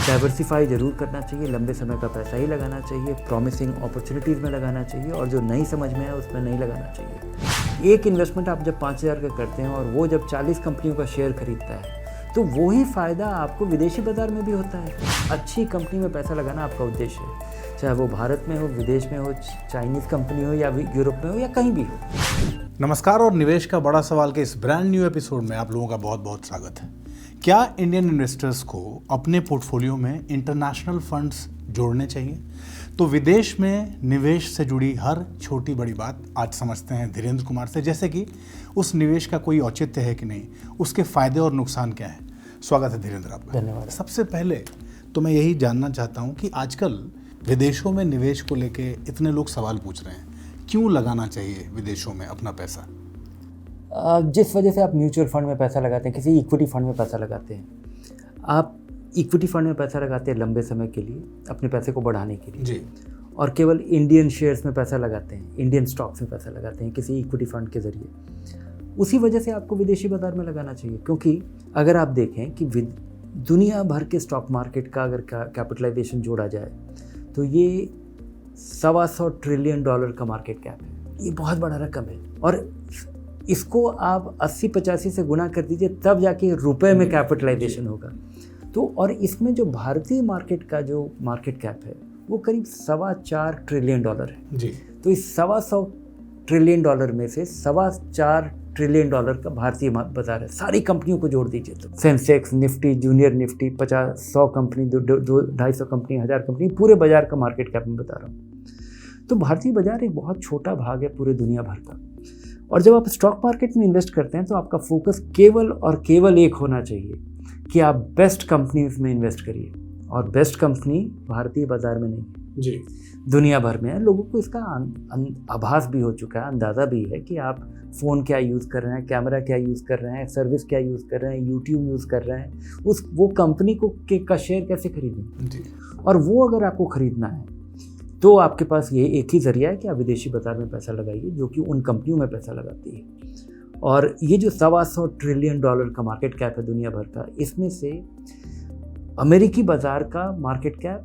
Diversify ज़रूर करना चाहिए, लंबे समय का पैसा ही लगाना चाहिए, प्रॉमिसिंग अपॉर्चुनिटीज़ में लगाना चाहिए और जो नहीं समझ में है उसमें नहीं लगाना चाहिए। एक इन्वेस्टमेंट आप जब 5,000 का करते हैं और वो जब 40 कंपनियों का शेयर खरीदता है तो वही फ़ायदा आपको विदेशी बाज़ार में भी होता है। अच्छी कंपनी में पैसा लगाना आपका उद्देश्य है, चाहे वो भारत में हो, विदेश में हो, चाइनीज़ कंपनी हो या यूरोप में हो या कहीं भी हो। नमस्कार और निवेश का बड़ा सवाल के इस ब्रांड न्यू एपिसोड में आप लोगों का बहुत बहुत स्वागत है। क्या इंडियन इन्वेस्टर्स को अपने पोर्टफोलियो में इंटरनेशनल फंड्स जोड़ने चाहिए? तो विदेश में निवेश से जुड़ी हर छोटी बड़ी बात आज समझते हैं धीरेन्द्र कुमार से, जैसे कि उस निवेश का कोई औचित्य है कि नहीं, उसके फायदे और नुकसान क्या है। स्वागत है धीरेन्द्र आपका। धन्यवाद। सबसे पहले तो मैं यही जानना चाहता हूँ कि आजकल विदेशों में निवेश को लेके इतने लोग सवाल पूछ रहे हैं, क्यों लगाना चाहिए विदेशों में अपना पैसा? जिस वजह से आप म्यूचुअल फंड में पैसा लगाते हैं, किसी इक्विटी फंड में पैसा लगाते हैं, आप इक्विटी फंड में पैसा लगाते हैं लंबे समय के लिए, अपने पैसे को बढ़ाने के लिए जी। और केवल इंडियन शेयर्स में पैसा लगाते हैं, इंडियन स्टॉक्स में पैसा लगाते हैं किसी इक्विटी फंड के ज़रिए। उसी वजह से आपको विदेशी बाज़ार में लगाना चाहिए, क्योंकि अगर आप देखें कि दुनिया भर के स्टॉक मार्केट का अगर कैपिटलाइजेशन जोड़ा जाए तो ये $125 ट्रिलियन का मार्केट कैप है। ये बहुत बड़ा रकम है और इसको आप 80-85 से गुना कर दीजिए तब जाके रुपए में कैपिटलाइजेशन होगा। तो और इसमें जो भारतीय मार्केट का जो मार्केट कैप है वो करीब $4.25 ट्रिलियन है जी। तो इस $125 ट्रिलियन में से $4.25 ट्रिलियन का भारतीय बाजार है। सारी कंपनियों को जोड़ दीजिए तो Sensex, Nifty, junior Nifty, 50-100 company, 250 company, 1000 company, पूरे बाजार का मार्केट कैप मैं बता रहा हूँ। तो भारतीय बाजार एक बहुत छोटा भाग है पूरे दुनिया भर का। और जब आप स्टॉक मार्केट में इन्वेस्ट करते हैं तो आपका फोकस केवल और केवल एक होना चाहिए कि आप बेस्ट कंपनीज में इन्वेस्ट करिए, और बेस्ट कंपनी भारतीय बाजार में नहीं है जी, दुनिया भर में है। लोगों को इसका आभास भी हो चुका है, अंदाज़ा भी है कि आप फ़ोन क्या यूज़ कर रहे हैं, कैमरा क्या यूज़ कर रहे हैं, सर्विस क्या यूज़ कर रहे हैं, यूट्यूब यूज़ कर रहे हैं, वो कंपनी का शेयर कैसे खरीदें जी। और वो अगर आपको ख़रीदना है तो आपके पास ये एक ही ज़रिया है कि आप विदेशी बाज़ार में पैसा लगाइए जो कि उन कंपनियों में पैसा लगाती है। और ये जो $125 ट्रिलियन का मार्केट कैप है दुनिया भर का, इसमें से अमेरिकी बाज़ार का मार्केट कैप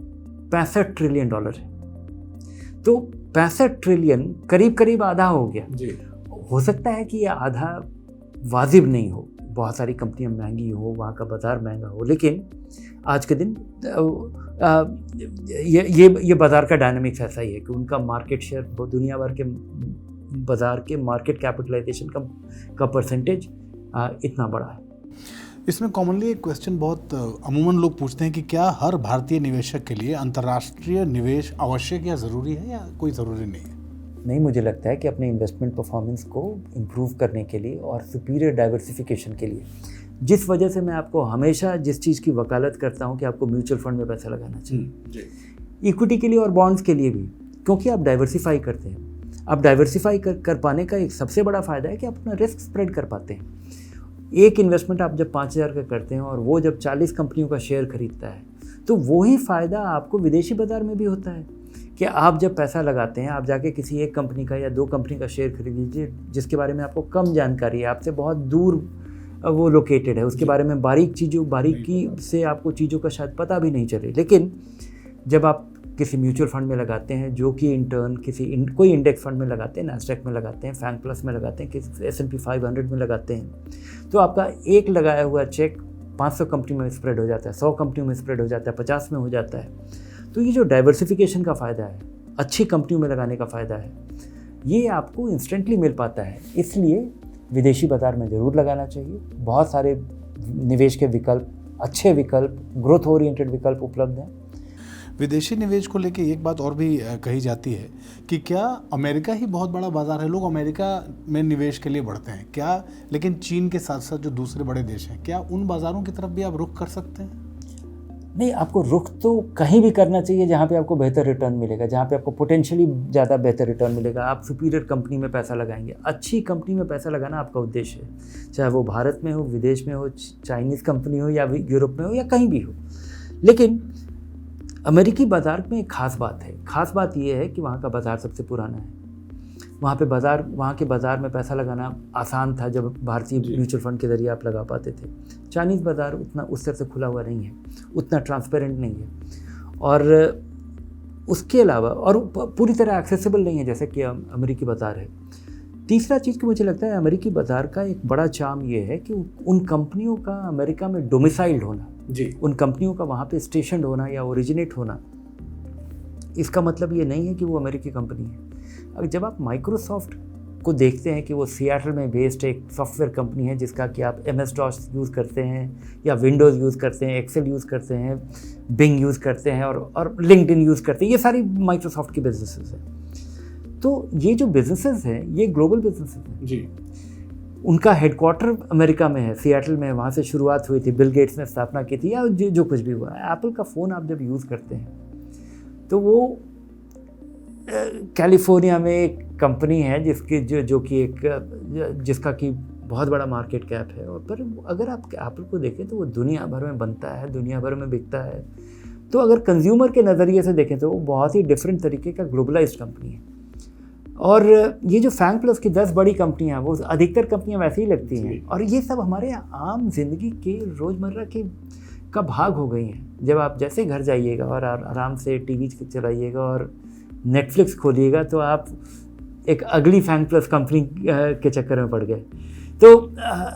$65 ट्रिलियन है। तो 65 ट्रिलियन करीब करीब आधा हो गया जी। हो सकता है कि ये आधा वाजिब नहीं हो, बहुत सारी कंपनियां महंगी हो, वहाँ का बाज़ार महंगा हो, लेकिन आज के दिन ये बाज़ार का डायनामिक्स ऐसा ही है कि उनका मार्केट शेयर दुनिया भर के बाज़ार के मार्केट कैपिटलाइजेशन का परसेंटेज इतना बड़ा है। इसमें कॉमनली एक क्वेश्चन बहुत अमूमन लोग पूछते हैं कि क्या हर भारतीय निवेशक के लिए अंतर्राष्ट्रीय निवेश आवश्यक या ज़रूरी है या कोई ज़रूरी नहीं है? नहीं, मुझे लगता है कि अपने इन्वेस्टमेंट परफॉर्मेंस को इम्प्रूव करने के लिए और सुपीरियर डाइवर्सिफिकेशन के लिए, जिस वजह से मैं आपको हमेशा जिस चीज़ की वकालत करता हूँ कि आपको म्यूचुअल फंड में पैसा लगाना चाहिए, इक्विटी के लिए और बॉन्ड्स के लिए भी, क्योंकि आप डाइवर्सिफाई करते हैं। आप डाइवर्सिफाई कर पाने का एक सबसे बड़ा फ़ायदा है कि आप अपना रिस्क स्प्रेड कर पाते हैं। एक इन्वेस्टमेंट आप जब 5,000 का करते हैं और वो जब 40 कंपनियों का शेयर खरीदता है तो वही फ़ायदा आपको विदेशी बाज़ार में भी होता है कि आप जब पैसा लगाते हैं, आप जाके किसी एक कंपनी का या 2 कंपनी का शेयर खरीद लीजिए जिसके बारे में आपको कम जानकारी है, आपसे बहुत दूर वो लोकेटेड है, उसके बारे में बारीकी से आपको चीज़ों का शायद पता भी नहीं चले। लेकिन जब आप किसी म्यूचुअल फंड में लगाते हैं जो कि इंटर्न कोई इंडेक्स फंड में लगाते हैं, नैस्डैक में लगाते हैं, फैंग प्लस में लगाते हैं, किसी S&P 500 में लगाते हैं, तो आपका एक लगाया हुआ चेक 500 कंपनी में स्प्रेड हो जाता है, 100 कंपनियों में स्प्रेड हो जाता है, 50 में हो जाता है। तो ये जो डाइवर्सिफिकेशन का फ़ायदा है, अच्छी कंपनियों में लगाने का फ़ायदा है, ये आपको इंस्टेंटली मिल पाता है। इसलिए विदेशी बाज़ार में ज़रूर लगाना चाहिए। बहुत सारे निवेश के विकल्प, अच्छे विकल्प, ग्रोथ ओरिएंटेड विकल्प उपलब्ध हैं। विदेशी निवेश को लेके एक बात और भी कही जाती है कि क्या अमेरिका ही बहुत बड़ा बाजार है, लोग अमेरिका में निवेश के लिए बढ़ते हैं क्या, लेकिन चीन के साथ साथ जो दूसरे बड़े देश हैं, क्या उन बाज़ारों की तरफ भी आप रुख कर सकते हैं? नहीं, आपको रुख तो कहीं भी करना चाहिए जहाँ पे आपको बेहतर रिटर्न मिलेगा, जहाँ पे आपको पोटेंशियली ज़्यादा बेहतर रिटर्न मिलेगा। आप सुपीरियर कंपनी में पैसा लगाएंगे, अच्छी कंपनी में पैसा लगाना आपका उद्देश्य है, चाहे वो भारत में हो, विदेश में हो, चाइनीज़ कंपनी हो या यूरोप में हो या कहीं भी हो। लेकिन अमेरिकी बाज़ार में एक ख़ास बात है, ख़ास बात ये है कि वहाँ का बाज़ार सबसे पुराना है। वहाँ के बाज़ार में पैसा लगाना आसान था जब भारतीय म्यूचुअल फंड के ज़रिए आप लगा पाते थे। चाइनीज़ बाज़ार उतना उस तरह से खुला हुआ नहीं है, उतना ट्रांसपेरेंट नहीं है, और उसके अलावा और पूरी तरह एक्सेसिबल नहीं है जैसे कि अमेरिकी बाज़ार है। तीसरा चीज़ कि मुझे लगता है अमेरिकी बाज़ार का एक बड़ा चार्म ये है कि उन कंपनियों का अमेरिका में डोमिसाइल्ड होना, उन कंपनियों का वहाँ पे स्टेशनड होना या ओरिजिनेट होना, इसका मतलब ये नहीं है कि वो अमेरिकी कंपनी है। अब जब आप माइक्रोसॉफ्ट को देखते हैं कि वो सियाटल में बेस्ड एक सॉफ्टवेयर कंपनी है जिसका कि आप MS-DOS यूज़ करते हैं या विंडोज़ यूज़ करते हैं, एक्सेल यूज़ करते हैं, बिंग यूज़ करते हैं और लिंक्डइन यूज़ करते हैं, ये सारी माइक्रोसॉफ्ट की बिजनेसेस हैं। तो ये जो बिजनेसेस हैं ये ग्लोबल बिजनेसेस हैं जी। उनका हेडक्वार्टर अमेरिका में है, सियाटल में है, वहाँ से शुरुआत हुई थी, बिल गेट्स ने स्थापना की थी, या जो कुछ भी हुआ। एप्पल का फ़ोन आप जब यूज़ करते हैं तो वो कैलिफोर्निया में एक कंपनी है जिसकी जो कि जिसका कि बहुत बड़ा मार्केट कैप है, और पर अगर आप एप्पल को देखें तो वो दुनिया भर में बनता है, दुनिया भर में बिकता है। तो अगर कंज्यूमर के नज़रिए से देखें तो वो बहुत ही डिफरेंट तरीके का ग्लोबलाइज्ड कंपनी है। और ये जो फैंग प्लस की 10 बड़ी कंपनियां, वो अधिकतर कंपनियां वैसे ही लगती हैं, और ये सब हमारे आम जिंदगी के रोज़मर्रा के का भाग हो गई हैं। जब आप जैसे घर जाइएगा और आराम से टीवी चलाइएगा और नेटफ्लिक्स खोलिएगा तो आप एक अगली फैंग प्लस कंपनी के चक्कर में पड़ गए। तो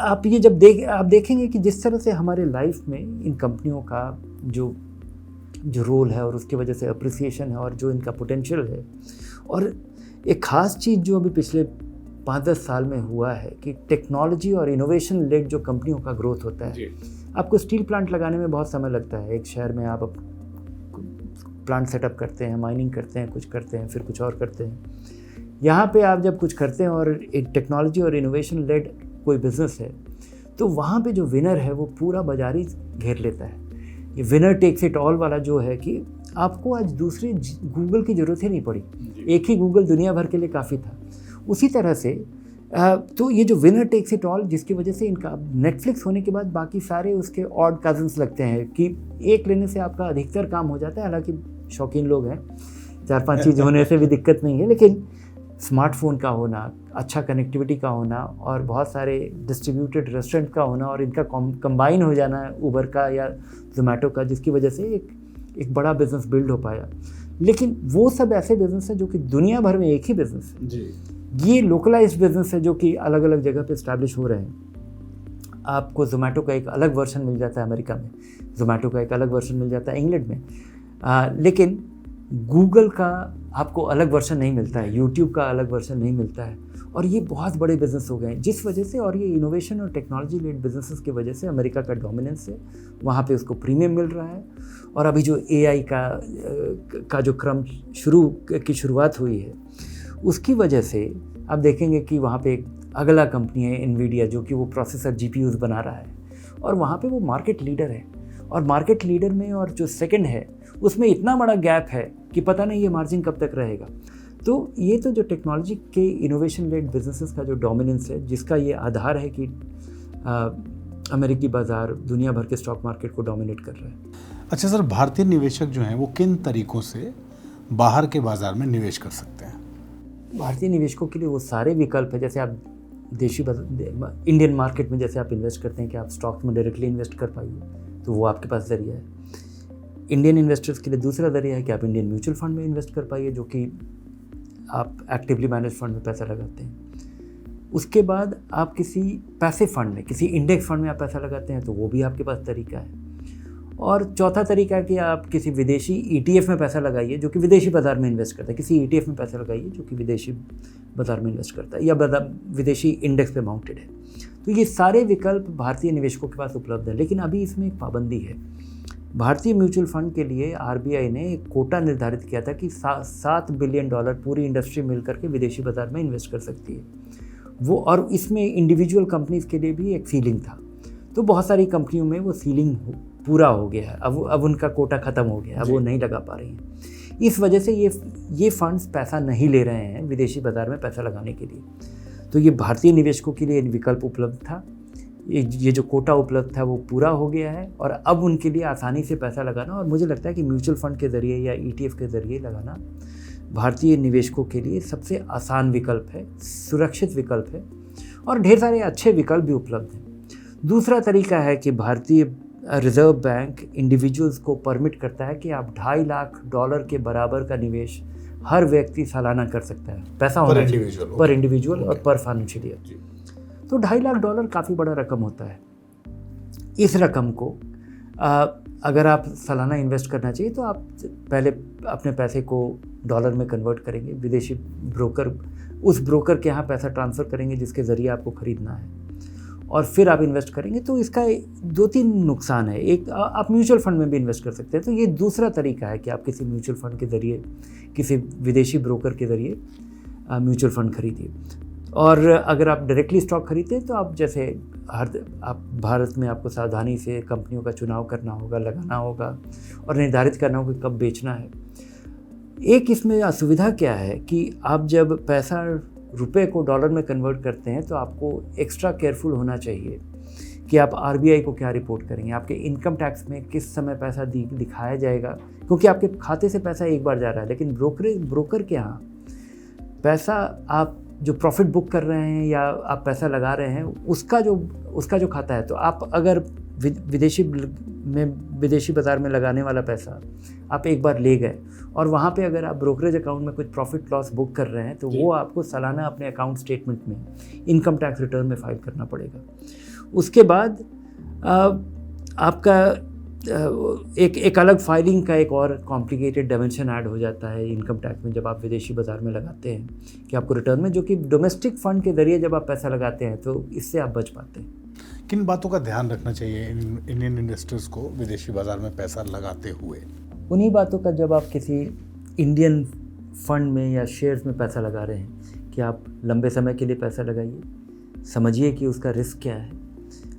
आप ये जब आप देखेंगे कि जिस तरह से हमारे लाइफ में इन कंपनियों का जो रोल है और उसकी वजह से अप्रिसिएशन है और जो इनका पोटेंशियल है, और एक ख़ास चीज़ जो अभी पिछले 5-10 साल में हुआ है कि टेक्नोलॉजी और इनोवेशन लेड जो कंपनियों का ग्रोथ होता है। आपको स्टील प्लांट लगाने में बहुत समय लगता है, एक शहर में आप प्लांट सेटअप करते हैं, माइनिंग करते हैं, कुछ करते हैं, फिर कुछ और करते हैं। यहाँ पे आप जब कुछ करते हैं और एक टेक्नोलॉजी और इनोवेशन लेड कोई बिज़नेस है तो वहाँ पे जो विनर है वो पूरा बाजार ही घेर लेता है। ये विनर टेक्स इट ऑल वाला जो है कि आपको आज दूसरे गूगल की ज़रूरत ही नहीं पड़ी, एक ही गूगल दुनिया भर के लिए काफ़ी था। उसी तरह से तो ये जो विनर टेक्स इट ऑल, जिसकी वजह से इनका नेटफ्लिक्स होने के बाद बाकी सारे उसके ऑड कज़न्स लगते हैं कि एक लेने से आपका अधिकतर काम हो जाता है। हालांकि शौकीन लोग हैं, 4-5 चीज़ होने से भी दिक्कत नहीं है, लेकिन स्मार्टफोन का होना, अच्छा कनेक्टिविटी का होना और बहुत सारे डिस्ट्रीब्यूटेड रेस्टोरेंट का होना और इनका कंबाइन हो जाना ऊबर का या जोमेटो का, जिसकी वजह से एक बड़ा बिजनेस बिल्ड हो पाया। लेकिन वो सब ऐसे बिजनेस हैं जो कि दुनिया भर में एक ही बिजनेस है जी। ये लोकलाइज्ड बिजनेस है जो कि अलग अलग जगह पे इस्टेब्लिश हो रहे हैं। आपको जोमेटो का एक अलग वर्जन मिल जाता है अमेरिका में, जोमेटो का एक अलग वर्जन मिल जाता है इंग्लैंड में, लेकिन गूगल का आपको अलग वर्जन नहीं मिलता है, यूट्यूब का अलग वर्जन नहीं मिलता है। और ये बहुत बड़े बिजनेस हो गए हैं जिस वजह से, और ये इनोवेशन और टेक्नोलॉजी लेड बिजनेसेस की वजह से अमेरिका का डोमिनेंस है, वहाँ पे उसको प्रीमियम मिल रहा है। और अभी जो AI का जो क्रम की शुरुआत हुई है उसकी वजह से आप देखेंगे कि वहाँ पे एक अगला कंपनी है एनवीडिया, जो कि वो प्रोसेसर GPUs बना रहा है, और वहाँ पे वो मार्केट लीडर है। और मार्केट लीडर में और जो सेकंड है उसमें इतना बड़ा गैप है कि पता नहीं ये मार्जिन कब तक रहेगा। तो ये तो जो टेक्नोलॉजी के इनोवेशन लेड बिजनेसेस का जो डोमिनेंस है, जिसका ये आधार है कि अमेरिकी बाज़ार दुनिया भर के स्टॉक मार्केट को डोमिनेट कर रहा है। अच्छा सर, भारतीय निवेशक जो हैं वो किन तरीक़ों से बाहर के बाज़ार में निवेश कर सकते हैं? भारतीय निवेशकों के लिए वो सारे विकल्प है, जैसे आप देशी इंडियन मार्केट में जैसे आप इन्वेस्ट करते हैं कि आप स्टॉक्स में डायरेक्टली इन्वेस्ट कर पाइए, तो वो आपके पास ज़रिया है। इंडियन इन्वेस्टर्स के लिए दूसरा ज़रिया है कि आप इंडियन म्यूचुअल फंड में इन्वेस्ट कर पाइए, जो कि आप एक्टिवली मैनेज फंड में पैसा लगाते हैं। उसके बाद आप किसी पैसिव फंड में, किसी इंडेक्स फंड में आप पैसा लगाते हैं, तो वो भी आपके पास तरीका है। और चौथा तरीका है कि आप किसी विदेशी ETF में पैसा लगाइए जो कि विदेशी बाज़ार में इन्वेस्ट करता है, किसी ETF में पैसा लगाइए जो कि विदेशी बाज़ार में इन्वेस्ट करता है या विदेशी इंडेक्स पे माउंटेड है। तो ये सारे विकल्प भारतीय निवेशकों के पास उपलब्ध है, लेकिन अभी इसमें एक पाबंदी है। भारतीय म्यूचुअल फंड के लिए RBI ने एक कोटा निर्धारित किया था कि $7 बिलियन पूरी इंडस्ट्री मिलकर के विदेशी बाज़ार में इन्वेस्ट कर सकती है वो, और इसमें इंडिविजुअल कंपनीज़ के लिए भी एक सीलिंग था। तो बहुत सारी कंपनियों में वो सीलिंग पूरा हो गया है, अब उनका कोटा ख़त्म हो गया, अब वो नहीं लगा पा रही हैं। इस वजह से ये फंड्स पैसा नहीं ले रहे हैं विदेशी बाज़ार में पैसा लगाने के लिए। तो ये भारतीय निवेशकों के लिए विकल्प उपलब्ध था, ये जो कोटा उपलब्ध था वो पूरा हो गया है, और अब उनके लिए आसानी से पैसा लगाना, और मुझे लगता है कि म्यूचुअल फंड के ज़रिए या ETF के ज़रिए लगाना भारतीय निवेशकों के लिए सबसे आसान विकल्प है, सुरक्षित विकल्प है और ढेर सारे अच्छे विकल्प भी उपलब्ध हैं। दूसरा तरीका है कि भारतीय रिजर्व बैंक इंडिविजुअल्स को परमिट करता है कि आप $2.5 लाख के बराबर का निवेश हर व्यक्ति सालाना कर सकता है। पैसा होना चाहिए पर इंडिविजुअल और पर फाइनेंशियल ईयर। तो $2.5 लाख काफ़ी बड़ा रकम होता है। इस रकम को अगर आप सालाना इन्वेस्ट करना चाहिए तो आप पहले अपने पैसे को डॉलर में कन्वर्ट करेंगे, विदेशी ब्रोकर उस ब्रोकर के यहाँ पैसा ट्रांसफ़र करेंगे जिसके ज़रिए आपको ख़रीदना है, और फिर आप इन्वेस्ट करेंगे। तो इसका 2-3 नुकसान है। एक, आप म्यूचुअल फंड में भी इन्वेस्ट कर सकते हैं। तो ये दूसरा तरीका है कि आप किसी म्यूचुअल फंड के ज़रिए, किसी विदेशी ब्रोकर के ज़रिए म्यूचुअल फंड खरीदिए। और अगर आप डायरेक्टली स्टॉक खरीदते हैं तो आप जैसे आप भारत में आपको सावधानी से कंपनियों का चुनाव करना होगा, लगाना होगा और निर्धारित करना होगा कब बेचना है। एक इसमें असुविधा क्या है कि आप जब पैसा रुपए को डॉलर में कन्वर्ट करते हैं तो आपको एक्स्ट्रा केयरफुल होना चाहिए कि आप आरबीआई को क्या रिपोर्ट करेंगे, आपके इनकम टैक्स में किस समय पैसा दिखाया जाएगा, क्योंकि आपके खाते से पैसा एक बार जा रहा है। लेकिन ब्रोकर के यहाँ पैसा आप जो प्रॉफिट बुक कर रहे हैं या आप पैसा लगा रहे हैं उसका जो खाता है, तो आप अगर विदेशी बाज़ार में लगाने वाला पैसा आप एक बार ले गए और वहाँ पे अगर आप ब्रोकरेज अकाउंट में कुछ प्रॉफिट लॉस बुक कर रहे हैं तो वो आपको सालाना अपने अकाउंट स्टेटमेंट में इनकम टैक्स रिटर्न में फाइल करना पड़ेगा। उसके बाद आपका एक अलग फाइलिंग का एक और कॉम्प्लिकेटेड डायमेंशन ऐड हो जाता है इनकम टैक्स में जब आप विदेशी बाज़ार में लगाते हैं कि आपको रिटर्न में, जो कि डोमेस्टिक फ़ंड के ज़रिए जब आप पैसा लगाते हैं तो इससे आप बच पाते हैं। किन बातों का ध्यान रखना चाहिए इंडियन इन्वेस्टर्स को विदेशी बाज़ार में पैसा लगाते हुए? उन्हीं बातों का, जब आप किसी इंडियन फंड में या शेयर्स में पैसा लगा रहे हैं कि आप लंबे समय के लिए पैसा लगाइए, समझिए कि उसका रिस्क क्या है।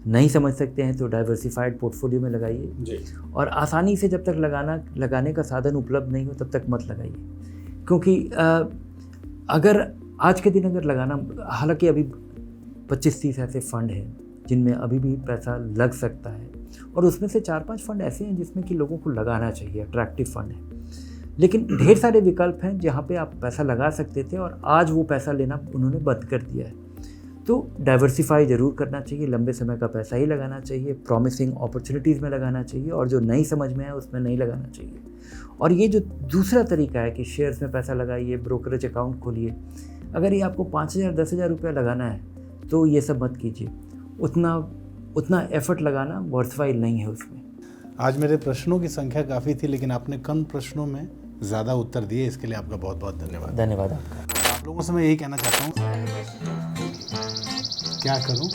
नहीं समझ सकते हैं तो डाइवर्सिफाइड पोर्टफोलियो में लगाइए, और आसानी से जब तक लगाने का साधन उपलब्ध नहीं हो तब तक मत लगाइए। क्योंकि अगर आज के दिन अगर लगाना, हालांकि अभी 25-30 ऐसे फ़ंड हैं जिनमें अभी भी पैसा लग सकता है, और उसमें से 4-5 फ़ंड ऐसे हैं जिसमें कि लोगों को लगाना चाहिए, अट्रैक्टिव फ़ंड है। लेकिन ढेर सारे विकल्प हैं जहाँ पे आप पैसा लगा सकते थे और आज वो पैसा लेना उन्होंने बंद कर दिया है। तो डाइवर्सिफाई ज़रूर करना चाहिए, लंबे समय का पैसा ही लगाना चाहिए, प्रॉमिसिंग अपॉर्चुनिटीज़ में लगाना चाहिए, और जो नहीं समझ में है उसमें नहीं लगाना चाहिए। और ये जो दूसरा तरीका है कि शेयर्स में पैसा लगाइए, ब्रोकरेज अकाउंट खोलिए, अगर ये आपको 5,000-10,000 रुपया लगाना है तो ये सब मत कीजिए। उतना एफर्ट लगाना वर्थवाइल नहीं है उसमें। आज मेरे प्रश्नों की संख्या काफ़ी थी, लेकिन आपने कम प्रश्नों में ज़्यादा उत्तर दिए, इसके लिए आपका बहुत बहुत धन्यवाद। धन्यवाद आपका। आप लोगों से मैं यही कहना चाहता हूँ, क्या करूँ?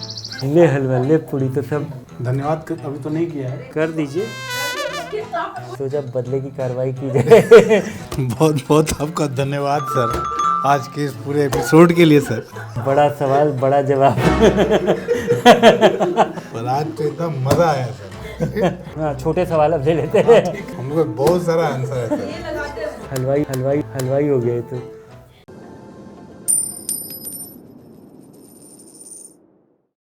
ले हलवा ले पूरी तो सब। धन्यवाद अभी तो नहीं किया है, कर दीजिए, तो जब बदले की कार्रवाई की जाए। बहुत बहुत आपका धन्यवाद सर, आज के इस पूरे एपिसोड के लिए सर। बड़ा सवाल बड़ा जवाब। पर आज तो इतना मज़ा आया सर। हाँ, छोटे सवाल अब ले लेते हैं। हम लोग बहुत सारा आंसर है सर। हलवाई हो गए तो